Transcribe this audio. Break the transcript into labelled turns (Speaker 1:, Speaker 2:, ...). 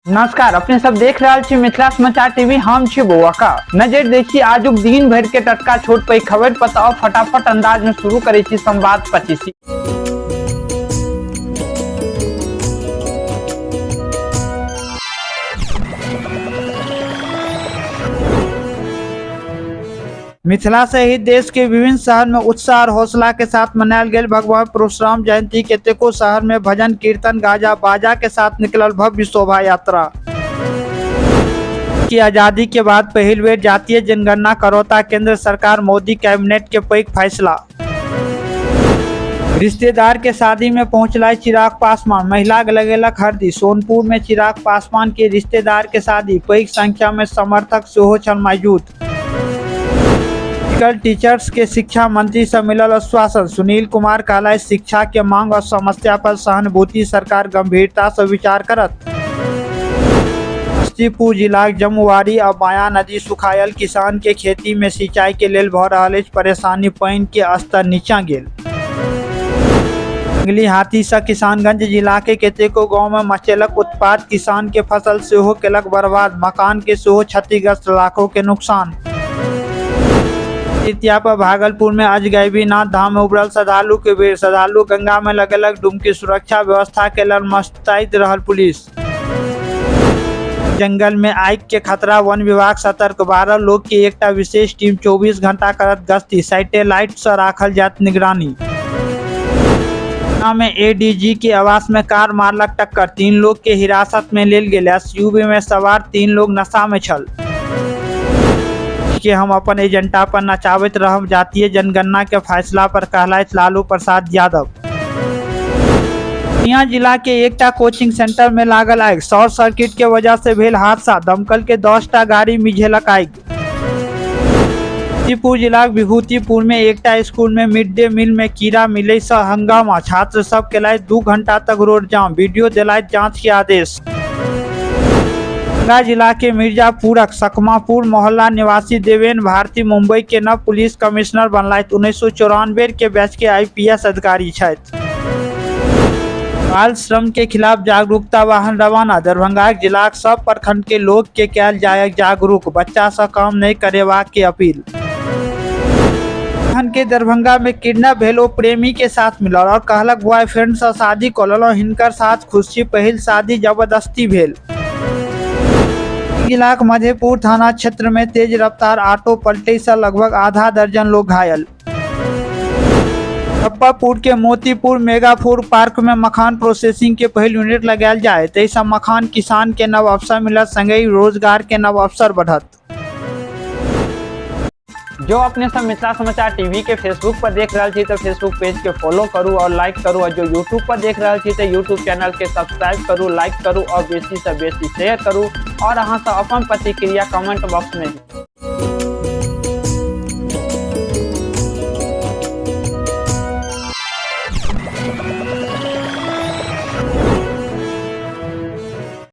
Speaker 1: नमस्कार, अपने सब देख रहा छी मिथिला समाचार टीवी। हम छी बउआ का नजर देखी आजुक दिन भर के टटका छोट पे खबर पताओ फटाफट अंदाज में शुरू करे छी संवाद 25। मिथिला सहित देश के विभिन्न शहर में उत्साह और हौसला के साथ मनायल गेल भगवान परशुराम जयंती। केतेको शहर में भजन कीर्तन गाजा बाजा के साथ निकलल भव्य शोभा यात्रा। की आजादी के बाद पहल बेर जातीय जनगणना करौता केंद्र सरकार मोदी कैबिनेट के पैघ फैसला। रिश्तेदार के शादी में पहुंचला चिराग पासवान, महिला लगेलक हरदी। सोनपुर में चिराग पासवान के रिश्तेदार के शादी, पैघ संख्या में समर्थक सेहो छल मौजूद। टीचर्स के शिक्षा मंत्री से मिलल आश्वासन, सुनील कुमार कहला शिक्षा के मांग और समस्या पर सहानुभूति सरकार गंभीरता से विचार करत। समस्तीपुर जिला जमुआरी और बाया नदी सुखायल, किसान के खेती में सिंचाई के लेल भ रहल परेशानी, पानी के स्तर नीचा गेल। जंगली हाथी से किशनगंज जिला के केतेको गांव में मचेलक उत्पात, किसान के फसल सेहो केलक बर्बाद, मकान के सेहो क्षतिग्रस्त, लाखों के नुकसान। तृतीया पर भागलपुर में अजगैबी नाथ धाम में उबरल श्रद्धालु के भीड़, श्रद्धालु गंगा में लगेलक डुबकी, सुरक्षा व्यवस्था के लेल मुस्तैद रहल पुलिस। जंगल में आग के खतरा, वन विभाग सतर्क, 12 लोग की एकटा विशेष टीम 24 घंटा करत गश्ती, सैटेलाइट से राखल जात निगरानी। में एडीजी के आवास में कार मारलक टक्कर, 3 लोग के हिरासत में लेल गेल। एसयूवी में सवार 3 लोग नशा में छल। कि हम अपन एजेंडा पर नचावत रहब, जातीय जनगणना के फैसला पर कहलाइत लालू प्रसाद यादव। पूर्णिया जिला के एकटा कोचिंग सेंटर में लागल आग, शॉर्ट सर्किट के वजह से भेल हादसा, दमकल के 10टा गाड़ी मिझेलक आग। समस्तीपुर जिला विभूतिपुर में एकटा स्कूल में मिड डे मील में कीड़ा मिले से हंगामा, छात्र सब केलथि 2 घंटा तक रोड जाम, वीडियो देलथि जांच के आदेश। जिला के मिर्जापुरक सकमापुर मोहल्ला निवासी देवेन भारती मुंबई के नव पुलिस कमिश्नर बनलथि, 1994 के बैच के आईपीएस अधिकारी छथि। बाल श्रम के खिलाफ जागरूकता वाहन रवाना, दरभंगा जिला सब प्रखंड के लोग के कैल जाय जागरूक, बच्चा से काम नहीं करेबाक के अपील। के दरभंगा में किडनैप भेलो प्रेमी के साथ मिलल और कहलक बॉयफ्रेंड से शादी कर लो, हिनकर साथ खुशी पहिल शादी जबरदस्ती भेल। जिला के मधेपुर थाना क्षेत्र में तेज रफ्तार ऑटो पलटे से लगभग आधा दर्जन लोग घायल। मुजफ्फरपुर के मोतीपुर मेगा फूड पार्क में मखान प्रोसेसिंग के पहल यूनिट लगायल जाए, तैसे मखान किसान के नव अवसर मिलत, संगे रोजगार के नव अवसर बढ़त। जो अपने सब मिथिला समाचार टीवी के फेसबुक पर देख रहा थी तो फेसबुक पेज के फॉलो करूँ और लाइक करूँ, और जो यूट्यूब पर देख रहा थी तो यूट्यूब चैनल के सब्सक्राइब करूँ, लाइक करूँ और बेसी से बेसी शेयर करूँ, और अहाँ सब अपन प्रतिक्रिया कमेंट बॉक्स में